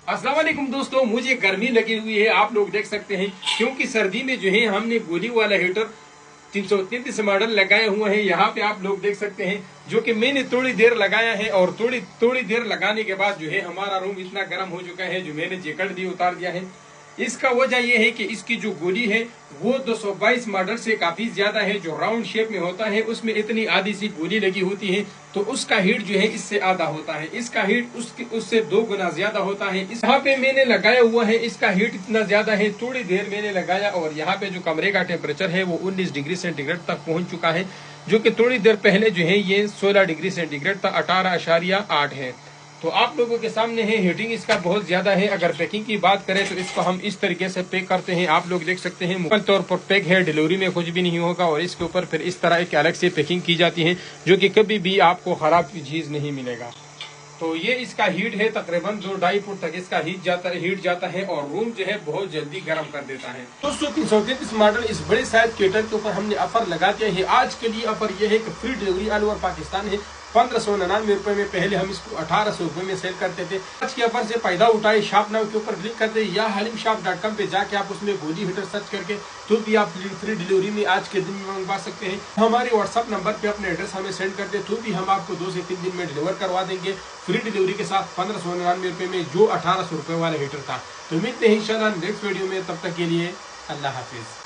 अस्सलाम वालेकुम दोस्तों, मुझे गर्मी लगी हुई है। आप लोग देख सकते हैं क्योंकि सर्दी में जो है हमने गोली वाला हीटर 333 मॉडल लगाए हुए हैं। यहाँ पे आप लोग देख सकते हैं जो कि मैंने थोड़ी देर लगाया है और थोड़ी देर लगाने के बाद जो है हमारा रूम इतना गर्म हो चुका है जो मैंने जैकेट भी उतार दिया है। इसका वजह यह है कि इसकी जो गोली है वो 222 मॉडल से काफी ज्यादा है। जो राउंड शेप में होता है उसमें इतनी आधी सी गोली लगी होती है तो उसका हीट जो है इससे आधा होता है, इसका हीट उससे 2 गुना ज्यादा होता है। यहाँ पे मैंने लगाया हुआ है, इसका हीट इतना ज्यादा है। थोड़ी देर मैंने लगाया और यहाँ पे जो कमरे का टेम्परेचर है वो 19 डिग्री सेंटीग्रेड तक पहुंच चुका है, जो कि थोड़ी देर पहले जो है ये 16 डिग्री सेंटीग्रेड तक 18.8 है। तो आप लोगों के सामने है, हीटिंग इसका बहुत ज्यादा है। अगर पैकिंग की बात करें तो इसको हम इस तरीके से पैक करते हैं। आप लोग देख सकते हैं मुकम्मल तौर पर पैक है, डिलीवरी में कुछ भी नहीं होगा और इसके ऊपर फिर इस तरह एक अलग से पैकिंग की जाती है जो कि कभी भी आपको खराब चीज नहीं मिलेगा। तो ये इसका हीट है, तकरीबन 2-2.5 फुट तक इसका हीट जाता है और रूम जो है बहुत जल्दी गर्म कर देता है। दोस्तों 333 मॉडल इस बड़े साइज केटल के ऊपर हमने ऑफर लगा दिया है। आज के लिए ऑफर ये है कि free delivery all over Pakistan है। 1599 रुपए में पहले हम इसको 1800 रुपए में सेल करते थे। आज के ऑफर से फायदा उठाए, शॉप नाउ के ऊपर क्लिक करते या halimshop.com पे जाके आप उसमें गोली हीटर सर्च करके तो भी आप फ्री डिलीवरी में आज के दिन में मंगवा सकते हैं। हमारे व्हाट्सएप नंबर पे अपने एड्रेस हमें सेंड कर दे तो भी हम आपको 2 से 3 दिन में डिलीवर करवा देंगे फ्री डिलीवरी के साथ 1599 रुपए में, जो 1800 रुपए वाला हीटर था। तो मिलते हैं इंशाल्लाह नेक्स्ट वीडियो में, तब तक के लिए अल्लाह हाफिज।